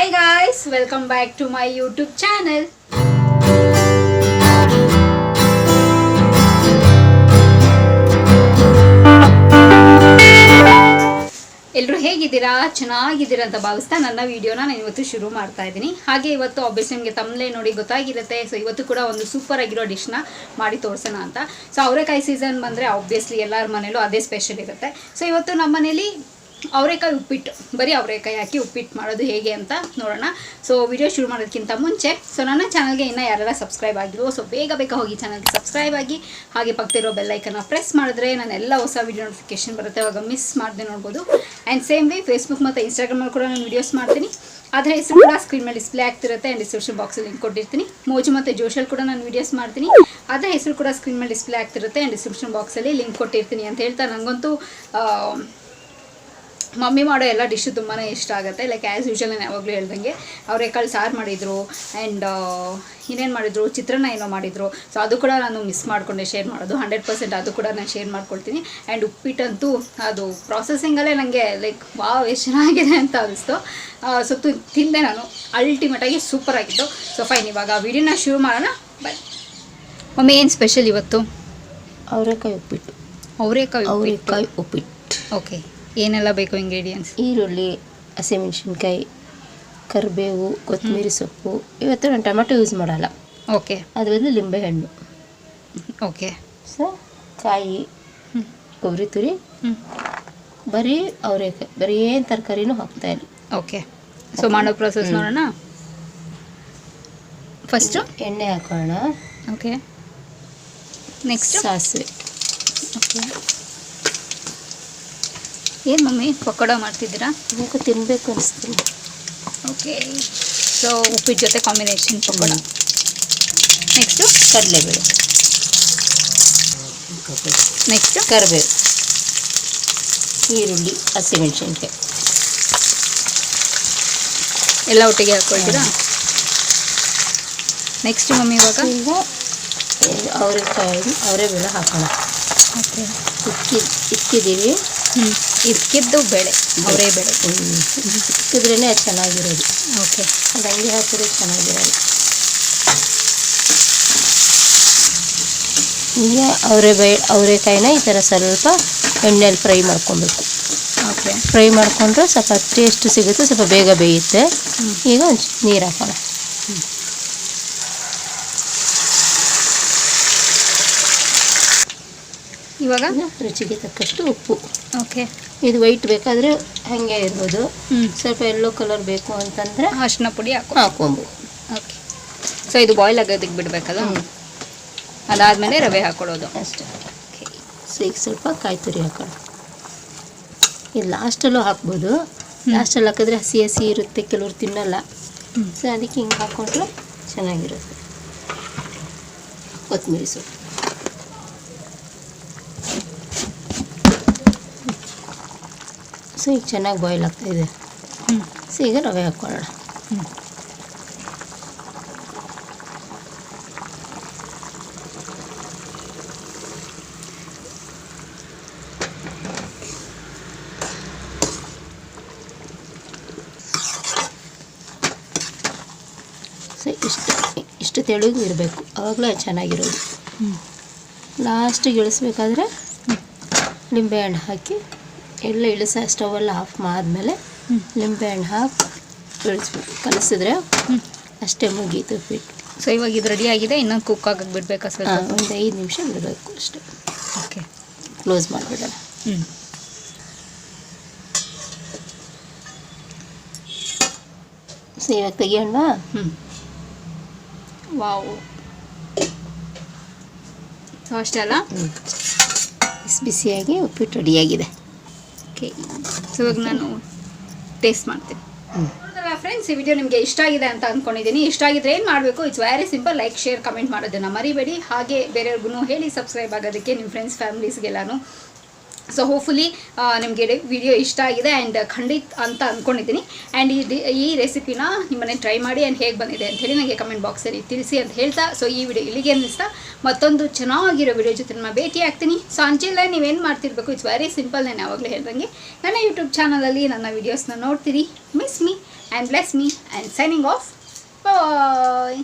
Hi guys, welcome back to my YouTube channel. ಎಲ್ಲರೂ ಹೇಗಿದ್ದೀರಾ? ಚೆನ್ನಾಗಿದ್ದೀರಾ ಅಂತ ಭಾವಿಸ್ತಾ ನನ್ನ ವಿಡಿಯೋನ ನಾನು ಇವತ್ತು ಶುರು ಮಾಡ್ತಾ ಇದ್ದೀನಿ. ಹಾಗೆ ಇವತ್ತು ಆಬ್ವಿಯಸ್ಲಿ ನಿಮಗೆ ತಮ್ಮಲೇ ನೋಡಿ ಗೊತ್ತಾಗಿರುತ್ತೆ. ಸೊ ಇವತ್ತು ಕೂಡ ಒಂದು ಸೂಪರ್ ಆಗಿರೋ ಡಿಶ್ನ ಮಾಡಿ ತೋರಿಸೋಣ ಅಂತ. ಸೊ ಅವರೆಕಾಯಿ ಸೀಸನ್ ಬಂದರೆ ಆಬ್ವಿಯಸ್ಲಿ ಎಲ್ಲರ ಮನೇಲೂ ಅದೇ ಸ್ಪೆಷಲ್ ಇರುತ್ತೆ. ಸೊ ಇವತ್ತು ನಮ್ಮ ಮನೇಲಿ ಅವರೆಕಾಯಿ ಉಪ್ಪಿಟ್ಟು, ಬರೀ ಅವರೆಕಾಯಿ ಹಾಕಿ ಉಪ್ಪಿಟ್ಟು ಮಾಡೋದು ಹೇಗೆ ಅಂತ ನೋಡೋಣ. ಸೊ ವಿಡಿಯೋ ಶುರು ಮಾಡೋದಕ್ಕಿಂತ ಮುಂಚೆ ನನ್ನ ಚಾನಲ್ಗೆ ಇನ್ನೂ ಯಾರೆಲ್ಲ ಸಬ್ಸ್ಕ್ರೈಬ್ ಆಗಿರೋ ಸೊ ಬೇಗ ಹೋಗಿ ಚಾನಲ್ಗೆ ಸಬ್ಸ್ಕ್ರೈಬ್ ಆಗಿ, ಹಾಗೆ ಪಕ್ಕದಲ್ಲಿರೋ ಬೆಲ್ಲೈಕನ್ನ ಪ್ರೆಸ್ ಮಾಡಿದ್ರೆ ನಾನು ಎಲ್ಲ ಹೊಸ ವಿಡಿಯೋ ನೋಟಿಫಿಕೇಶನ್ ಬರುತ್ತೆ, ಅವಾಗ ಮಿಸ್ ಮಾಡದೆ ನೋಡ್ಬೋದು. ಆ್ಯಂಡ್ ಸೇಮ್ ವೇ ಫೇಸ್ಬುಕ್ ಮತ್ತು ಇನ್ಸ್ಟಾಗ್ರಾಮಲ್ಲಿ ಕೂಡ ನಾನು ವೀಡಿಯೋಸ್ ಮಾಡ್ತೀನಿ. ಅದರ ಹೆಸರು ಕೂಡ ಸ್ಕ್ರೀನ್ ಮೇಲೆ ಡಿಸ್ಪ್ಲೇ ಆಗ್ತಿರುತ್ತೆ. ಆ್ಯಂಡ್ ಡಿಸ್ಕ್ರಿಪ್ಷನ್ ಬಾಕ್ಸಲ್ಲಿ ಲಿಂಕ್ ಕೊಟ್ಟಿರ್ತೀನಿ. ಮೋಜು ಮತ್ತು ಜೋಶಲ್ಲಿ ಕೂಡ ನಾನು ವೀಡಿಯೋಸ್ ಮಾಡ್ತೀನಿ. ಅದರ ಹೆಸರು ಕೂಡ ಸ್ಕ್ರೀನ್ ಮೇಲೆ ಡಿಸ್ಪ್ಲೇ ಆಗ್ತಿರುತ್ತೆ. ಆ್ಯಂಡ್ ಡಿಸ್ಕ್ರಿಪ್ಷನ್ ಬಾಕ್ಸಲ್ಲಿ ಲಿಂಕ್ ಕೊಟ್ಟಿರ್ತೀನಿ ಅಂತ ಹೇಳ್ತಾ, ನನಗಂತೂ ಮಮ್ಮಿ ಮಾಡೋ ಎಲ್ಲ ಡಿಶ್ಶು ತುಂಬಾ ಇಷ್ಟ ಆಗುತ್ತೆ. ಲೈಕ್ ಆ್ಯಸ್ ಯೂಶಲ್ ನಾನು ಯಾವಾಗಲೂ ಹೇಳ್ದಂಗೆ ಅವರೆಕಾಳು ಸಾರು ಮಾಡಿದರು. ಆ್ಯಂಡ್ ಇನ್ನೇನು ಮಾಡಿದರು, ಚಿತ್ರಾನ್ನ ಏನೋ ಮಾಡಿದರು. ಸೊ ಅದು ಕೂಡ ನಾನು ಮಿಸ್ ಮಾಡಿಕೊಂಡೆ ಶೇರ್ ಮಾಡೋದು. 100% ಅದು ಕೂಡ ನಾನು ಶೇರ್ ಮಾಡ್ಕೊಳ್ತೀನಿ. ಆ್ಯಂಡ್ ಉಪ್ಪಿಟ್ಟಂತೂ ಅದು ಪ್ರಾಸೆಸಿಂಗಲ್ಲೇ ನನಗೆ ಲೈಕ್ ವಾವ್ ಎಷ್ಟು ಚೆನ್ನಾಗಿದೆ ಅಂತ ಅನಿಸ್ತು. ಸೊ ತಿಂದೆ ನಾನು, ಅಲ್ಟಿಮೇಟಾಗಿ ಸೂಪರ್ ಆಗಿತ್ತು. ಸೊ ಫೈನ್, ಇವಾಗ ವಿಡಿಯೋನ ಶುರು ಮಾಡೋಣ. ಬೈ ಮಮ್ಮಿ, ಏನು ಸ್ಪೆಷಲ್ ಇವತ್ತು? ಅವರೆಕಾಯಿ ಉಪ್ಪಿಟ್ಟು. ಅವರೆಕಾಯಿ ಉಪ್ಪಿಟ್ಟು. ಓಕೆ, ಏನೆಲ್ಲ ಬೇಕು ಇಂಗ್ರೀಡಿಯೆಂಟ್ಸ್? ಈರುಳ್ಳಿ, ಹಸಿಮೆಣಸಿನ್ಕಾಯಿ, ಕರಿಬೇವು, ಕೊತ್ತಂಬರಿ ಸೊಪ್ಪು. ಇವತ್ತು ನಾನು ಟೊಮೆಟೊ ಯೂಸ್ ಮಾಡಲ್ಲ. ಓಕೆ, ಅದು ಬಂದು ಲಿಂಬೆಹಣ್ಣು. ಓಕೆ, ಸೊ ಕಾಯಿ, ಕೊಬ್ಬರಿ ತುರಿ, ಬರೀ ಅವರೆಕಾಯಿ, ಬರೀ ಏನು ತರಕಾರಿನೂ ಹಾಕ್ತಾಯಿಲ್ಲ. ಓಕೆ, ಸೊ ಮಾಡೋ ಪ್ರೊಸೆಸ್ ನೋಡೋಣ. ಫಸ್ಟು ಎಣ್ಣೆ ಹಾಕೋಣ. ಓಕೆ, ನೆಕ್ಸ್ಟ್ ಸಾಸಿವೆ. ಓಕೆ, ಏನು ಮಮ್ಮಿ ಪಕೋಡ ಮಾಡ್ತಿದ್ದೀರಾ? ಯಾಕೆ ತಿನ್ನಬೇಕು ಅನಿಸ್ತೀನಿ. ಓಕೆ, ಸೊ ಉಪ್ಪಿಟ್ಟು ಜೊತೆ ಕಾಂಬಿನೇಷನ್ ಪಕೋಡ. ನೆಕ್ಸ್ಟು ಕಡಲೆಬೇಳೆ, ನೆಕ್ಸ್ಟು ಕರಿಬೇವು, ಈರುಳ್ಳಿ, ಹಸಿಮೆಣಸಿನ್ಕಾಯಿ ಎಲ್ಲ ಒಟ್ಟಿಗೆ ಹಾಕ್ಕೊಳ್ತೀರಾ? ನೆಕ್ಸ್ಟ್ ಮಮ್ಮಿ ಇವಾಗ ಅವರೆಬೇಳೆ ಹಾಕೋಣ. ಓಕೆ, ಇಕ್ಕಿದ್ದೀವಿ. ಇಕ್ಕಿದ್ದು ಬೇಳೆ, ಅವರೇ ಬೇಳೆ ಇಕ್ಕಿದ್ರೇ ಅದು ಚೆನ್ನಾಗಿರೋದು. ಓಕೆ, ಅದು ಹಂಗೆ ಹಾಕಿದ್ರೆ ಚೆನ್ನಾಗಿರೋದು. ಈಗ ಅವರೆಕಾಯಿನ ಈ ಥರ ಸ್ವಲ್ಪ ಎಣ್ಣೆಯಲ್ಲಿ ಫ್ರೈ ಮಾಡ್ಕೊಬೇಕು. ಓಕೆ, ಫ್ರೈ ಮಾಡಿಕೊಂಡ್ರೆ ಸ್ವಲ್ಪ ಟೇಸ್ಟ್ ಸಿಗುತ್ತೆ, ಸ್ವಲ್ಪ ಬೇಗ ಬೇಯುತ್ತೆ. ಈಗ ಒಂದು ನೀರು ಹಾಕೋಣ. ಇವಾಗ ರುಚಿಗೆ ತಕ್ಕಷ್ಟು ಉಪ್ಪು. ಓಕೆ, ಇದು ವೈಟ್ ಬೇಕಾದರೆ ಹಾಗೆ ಇರ್ಬೋದು. ಸ್ವಲ್ಪ ಯೆಲ್ಲೋ ಕಲರ್ ಬೇಕು ಅಂತಂದರೆ ಅರಿಶಿನ ಪುಡಿ ಹಾಕ್ಕೊಬೋದು. ಓಕೆ, ಸೊ ಇದು ಬಾಯ್ಲ್ ಆಗೋದಕ್ಕೆ ಬಿಡಬೇಕಲ್ಲ? ಅದಾದಮೇಲೆ ರವೆ ಹಾಕ್ಕೊಳ್ಳೋದು ಅಷ್ಟೇ. ಸೊ ಈಗ ಸ್ವಲ್ಪ ಕಾಯಿ ತುರಿ ಹಾಕೋಣ. ಇದು ಲಾಸ್ಟಲ್ಲೂ ಹಾಕ್ಬೋದು. ಲಾಸ್ಟಲ್ಲಿ ಹಾಕಿದ್ರೆ ಹಸಿ ಇರುತ್ತೆ, ಕೆಲವ್ರು ತಿನ್ನಲ್ಲ. ಸೊ ಅದಕ್ಕೆ ಹಿಂಗೆ ಹಾಕ್ಕೊಂಡ್ರೆ ಚೆನ್ನಾಗಿರುತ್ತೆ. ಕೊತ್ತಂಬರಿ ಸೊಪ್ಪು. ಸೊ ಈಗ ಚೆನ್ನಾಗಿ ಬಾಯ್ಲ್ ಆಗ್ತಾಯಿದೆ. ಸೊ ಈಗ ರವೆ ಹಾಕ್ಕೊಳ್ಳೋಣ. ಸೊ ಇಷ್ಟು ತೆಳುಗೂ ಇರಬೇಕು, ಆವಾಗಲೇ ಚೆನ್ನಾಗಿರೋದು. ಲಾಸ್ಟಿಗೆ ಇಳಿಸ್ಬೇಕಾದ್ರೆ ಲಿಂಬೆಹಣ್ಣು ಹಾಕಿ ಎಲ್ಲ ಸ್ಟವೆಲ್ಲ ಆಫ್ ಆದಮೇಲೆ ಲಿಂಬೆಹಣ್ಣು ಹಾಕಿ ಇಳಿಸ್ಬೇಕು. ಕಲಿಸಿದ್ರೆ ಅಷ್ಟೇ ಮುಗೀತು ಉಪ್ಪಿಟ್ಟು. ಸೊ ಇವಾಗ ಇದು ರೆಡಿ ಆಗಿದೆ, ಇನ್ನೊಂದು ಕುಕ್ ಆಗಕ್ಕೆ ಬಿಡಬೇಕಾ? ಸ್ವಲ್ಪ ಒಂದು 5 ನಿಮಿಷ ಬಿಡಬೇಕು ಅಷ್ಟೇ. ಓಕೆ, ಕ್ಲೋಸ್ ಮಾಡಿಬಿಡೋಣ. ಸೊ ಇವಾಗ ತೆಗಿಯೋಣ. ವಾವ್, ಸೊ ಅಷ್ಟೆಲ್ಲ ಬಿಸಿಯಾಗಿ ಉಪ್ಪಿಟ್ಟು ರೆಡಿಯಾಗಿದೆ. ಓಕೆ, ಸೊ ಇವಾಗ ನಾನು ಟೇಸ್ಟ್ ಮಾಡ್ತೀನಿ. ಫ್ರೆಂಡ್ಸ್, ಈ ವಿಡಿಯೋ ನಿಮಗೆ ಇಷ್ಟ ಆಗಿದೆ ಅಂತ ಅಂದ್ಕೊಂಡಿದ್ದೀನಿ. ಇಷ್ಟ ಆಗಿದ್ರೆ ಏನು ಮಾಡಬೇಕು? It's very simple. Like, share, comment ಮಾಡೋದನ್ನು ಮರಿಬೇಡಿ. ಹಾಗೆ ಬೇರೆಯವ್ರಿಗೂ ಹೇಳಿ ಸಬ್ಸ್ಕ್ರೈಬ್ ಆಗೋದಕ್ಕೆ, ನಿಮ್ಮ ಫ್ರೆಂಡ್ಸ್ ಫ್ಯಾಮಿಲೀಸ್ಗೆಲ್ಲನೂ. ಸೊ ಹೋಪ್ಫುಲಿ ನಿಮಗೆ ವಿಡಿಯೋ ಇಷ್ಟ ಆಗಿದೆ ಆ್ಯಂಡ್ ಖಂಡಿತ ಅಂತ ಅಂದ್ಕೊಂಡಿದ್ದೀನಿ. ಆ್ಯಂಡ್ ಈ ರೆಸಿಪಿನ ನಿಮ್ಮನೆ ಟ್ರೈ ಮಾಡಿ ಆ್ಯಂಡ್ ಹೇಗೆ ಬಂದಿದೆ ಅಂಥೇಳಿ ನನಗೆ ಕಮೆಂಟ್ ಬಾಕ್ಸಲ್ಲಿ ತಿಳಿಸಿ ಅಂತ ಹೇಳ್ತಾ, ಸೊ ಈ ವಿಡಿಯೋ ಇಲ್ಲಿಗೆ ಅನ್ನಿಸ್ತಾ ಮತ್ತೊಂದು ಚೆನ್ನಾಗಿರೋ ವಿಡಿಯೋ ಜೊತೆ ನಿಮ್ಮ ಭೇಟಿ ಆಗ್ತೀನಿ. ಸೊ ಅಂಚಿಲ್ಲ ನೀವೇನು ಮಾಡ್ತಿರ್ಬೇಕು, ಇಟ್ಸ್ ವೆರಿ ಸಿಂಪಲ್. ನಾನು ಯಾವಾಗಲೂ ಹೇಳ್ದಂಗೆ ನನ್ನ ಯೂಟ್ಯೂಬ್ ಚಾನಲಲ್ಲಿ ನನ್ನ ವೀಡಿಯೋಸ್ನ ನೋಡ್ತೀರಿ. Miss me and bless me and signing off. Bye.